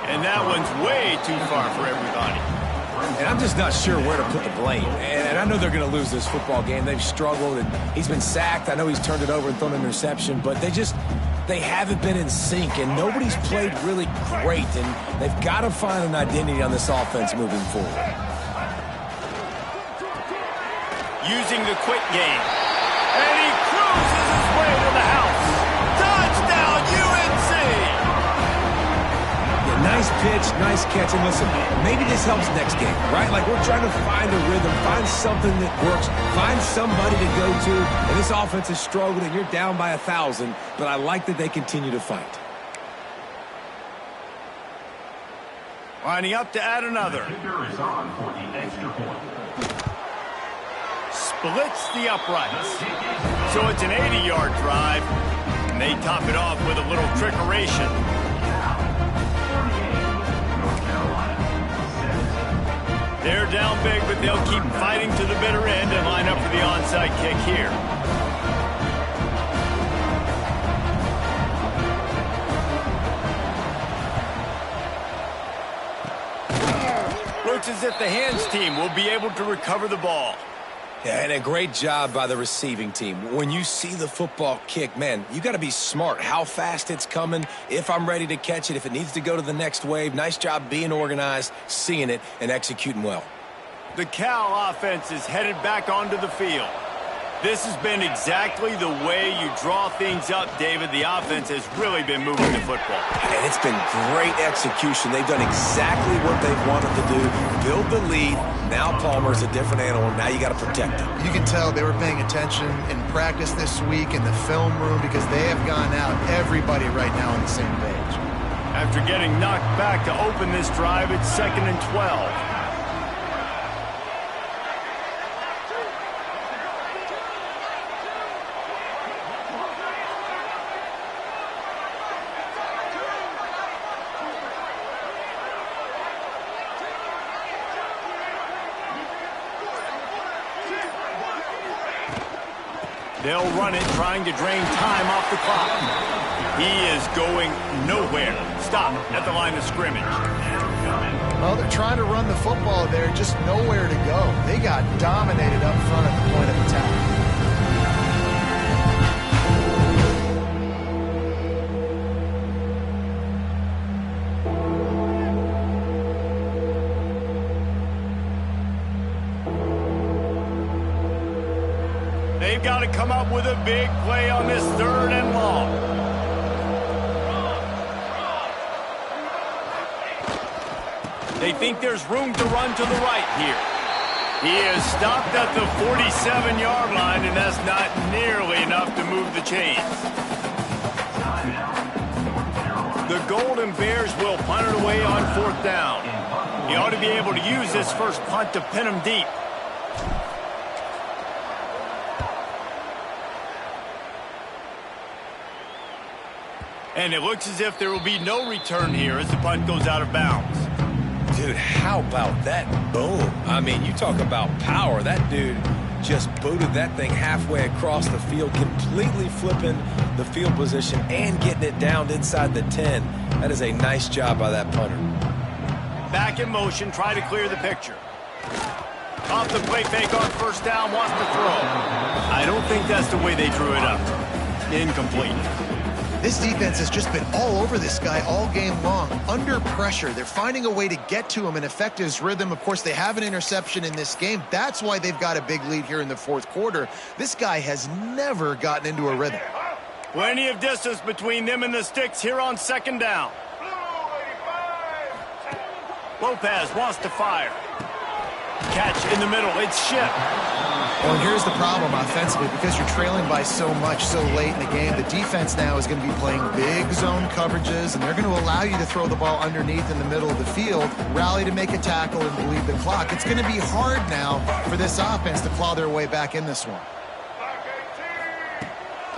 And that one's way too far for everybody. And I'm just not sure where to put the blame. And I know they're going to lose this football game. They've struggled, and he's been sacked. I know he's turned it over and thrown an interception, but they haven't been in sync, and nobody's played really great, and they've got to find an identity on this offense moving forward. Using the quick game. And he cruises his way to the house. Touchdown, UNC! Nice pitch, nice catch, and listen, maybe this helps next game, right? Like, we're trying to find a rhythm, find something that works, find somebody to go to, and this offense has struggled, and you're down by 1,000, but I like that they continue to fight. Lining up to add another. Is on for the extra point. Splits the uprights. So it's an 80-yard drive, and they top it off with a little trickeration. They're down big, but they'll keep fighting to the bitter end and line up for the onside kick here. Looks as if the hands team will be able to recover the ball. Yeah, and a great job by the receiving team. When you see the football kick, man, you got to be smart how fast it's coming, if I'm ready to catch it, if it needs to go to the next wave. Nice job being organized, seeing it, and executing well. The Cal offense is headed back onto the field. This has been exactly the way you draw things up, David. The offense has really been moving the football. And it's been great execution. They've done exactly what they've wanted to do. Build the lead. Now Palmer's a different animal. Now you got to protect him. You can tell they were paying attention in practice this week in the film room because they have gone out, everybody right now on the same page. After getting knocked back to open this drive, it's 2nd and 12. They'll run it, trying to drain time off the clock. He is going nowhere. Stop at the line of scrimmage. Well, they're trying to run the football there, just nowhere to go. They got dominated up front at the point of attack. They've got to come up with a big play on this 3rd and long. They think there's room to run to the right here. He is stopped at the 47-yard line, and that's not nearly enough to move the chains. The Golden Bears will punt it away on 4th down. He ought to be able to use this first punt to pin him deep. And it looks as if there will be no return here as the punt goes out of bounds. Dude, how about that boom? I mean, you talk about power. That dude just booted that thing halfway across the field, completely flipping the field position and getting it down inside the 10. That is a nice job by that punter. Back in motion, try to clear the picture. Off the play fake on 1st down, wants to throw. I don't think that's the way they drew it up. Incomplete. This defense has just been all over this guy all game long. Under pressure, they're finding a way to get to him and affect his rhythm. Of course, they have an interception in this game. That's why they've got a big lead here in the 4th quarter. This guy has never gotten into a rhythm. Plenty of distance between them and the sticks here on 2nd down. Lopez wants to fire. Catch in the middle. It's Ship. Well, here's the problem offensively. Because you're trailing by so much so late in the game, the defense now is going to be playing big zone coverages, and they're going to allow you to throw the ball underneath in the middle of the field, rally to make a tackle, and bleed the clock. It's going to be hard now for this offense to claw their way back in this one.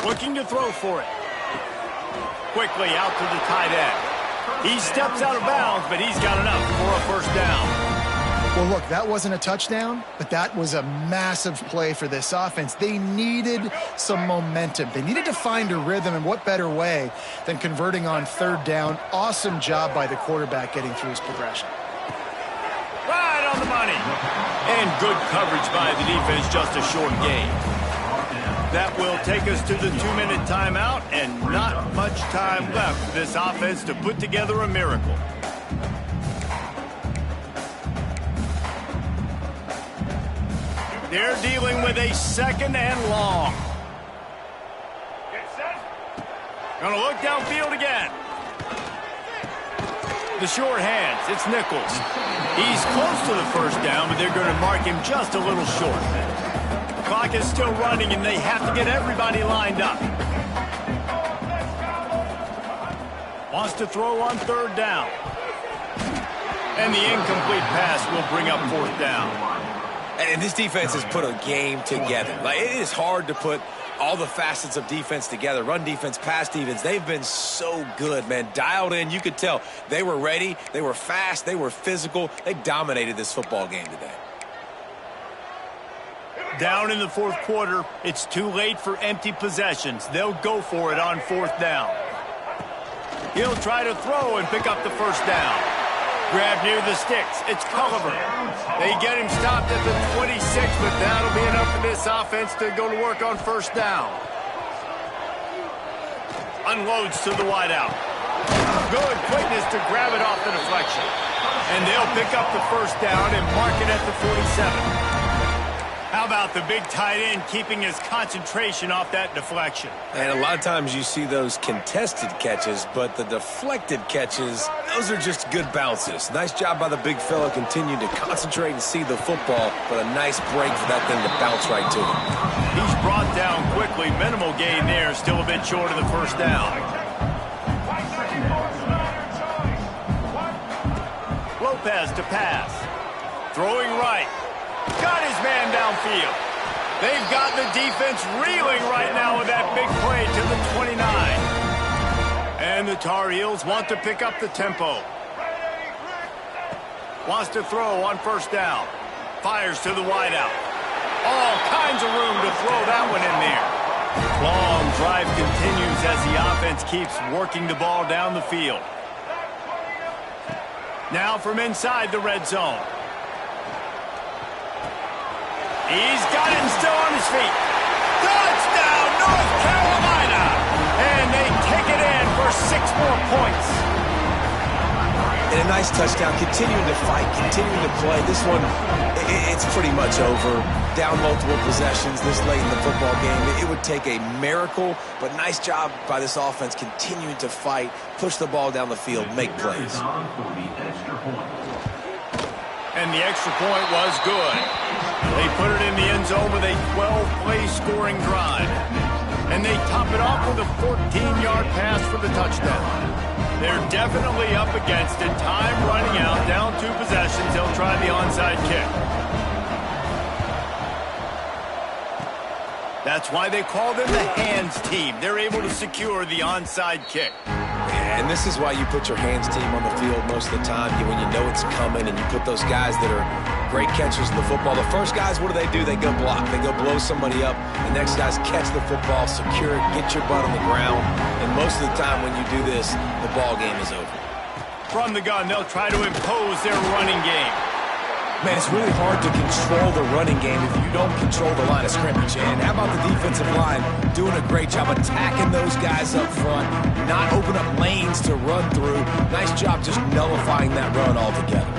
Looking to throw for it. Quickly out to the tight end. He steps out of bounds, but he's got enough for a first down. Well, look, that wasn't a touchdown, but that was a massive play for this offense. They needed some momentum. They needed to find a rhythm, and what better way than converting on third down. Awesome job by the quarterback getting through his progression. Right on the money. And good coverage by the defense, just a short gain. That will take us to the 2-minute timeout, and not much time left for this offense to put together a miracle. They're dealing with a 2nd and long. Gonna look downfield again. The short hands, it's Nichols. He's close to the first down, but they're gonna mark him just a little short. Clock is still running, and they have to get everybody lined up. Wants to throw on third down. And the incomplete pass will bring up 4th down. And this defense has put a game together. Like, it is hard to put all the facets of defense together. Run defense, pass defense. They've been so good, man. Dialed in. You could tell they were ready. They were fast. They were physical. They dominated this football game today. Down in the 4th quarter. It's too late for empty possessions. They'll go for it on 4th down. He'll try to throw and pick up the first down. Grab near the sticks. It's Culliver. They get him stopped at the 26, but that'll be enough for this offense to go to work on first down. Unloads to the wideout. Good quickness to grab it off the deflection. And they'll pick up the first down and mark it at the 47. How about the big tight end keeping his concentration off that deflection? And a lot of times you see those contested catches, but the deflected catches, those are just good bounces. Nice job by the big fella, continuing to concentrate and see the football, but a nice break for that thing to bounce right to him. He's brought down quickly. Minimal gain there, still a bit short of the first down. Lopez to pass. Throwing right. Got his man downfield. They've got the defense reeling right now with that big play to the 29. And the Tar Heels want to pick up the tempo. Wants to throw on first down. Fires to the wideout. All kinds of room to throw that one in there. Long drive continues as the offense keeps working the ball down the field. Now from inside the red zone. He's got him still on his feet. Touchdown, North Carolina! And they take it in for 6 more points. And a nice touchdown, continuing to fight, continuing to play. This one, it's pretty much over. Down multiple possessions this late in the football game. It would take a miracle, but nice job by this offense continuing to fight, push the ball down the field, make plays. And the extra point was good. They put it in the end zone with a 12-play scoring drive. And they top it off with a 14-yard pass for the touchdown. They're definitely up against it. Time running out, down 2 possessions. They'll try the onside kick. That's why they call them the hands team. They're able to secure the onside kick. And this is why you put your hands team on the field most of the time, when you know it's coming, and you put those guys that are great catchers in the football. The first guys, what do? They go block. They go blow somebody up. The next guys catch the football, secure it, get your butt on the ground. And most of the time when you do this, the ball game is over. From the gun, they'll try to impose their running game. Man, it's really hard to control the running game if you don't control the line of scrimmage. And how about the defensive line doing a great job attacking those guys up front, not open up lanes to run through. Nice job just nullifying that run altogether.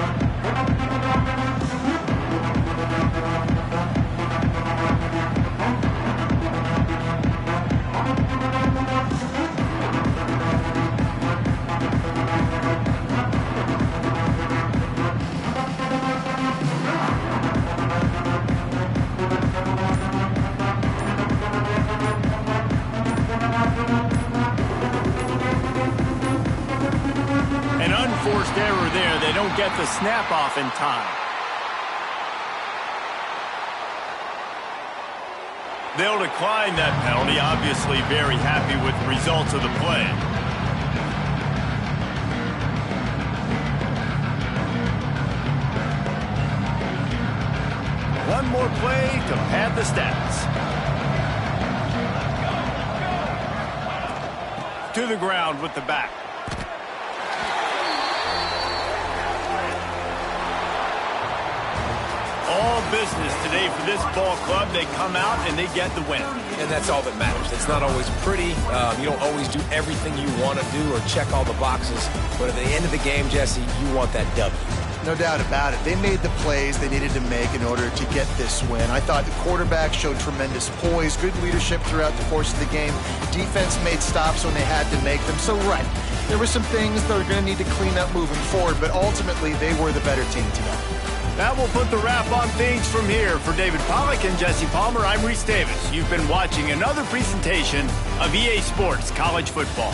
get the snap off in time. They'll decline that penalty, obviously very happy with the results of the play. One more play to pad the stats. To the ground with the back. All business today for this ball club. They come out and they get the win. And that's all that matters. It's not always pretty. You don't always do everything you want to do or check all the boxes. But at the end of the game, Jesse, you want that W. No doubt about it. They made the plays they needed to make in order to get this win. I thought the quarterback showed tremendous poise, good leadership throughout the course of the game. Defense made stops when they had to make them. So, right, there were some things that are going to need to clean up moving forward, but ultimately they were the better team today. That will put the wrap on things from here. For David Pollack and Jesse Palmer, I'm Reese Davis. You've been watching another presentation of EA Sports College Football.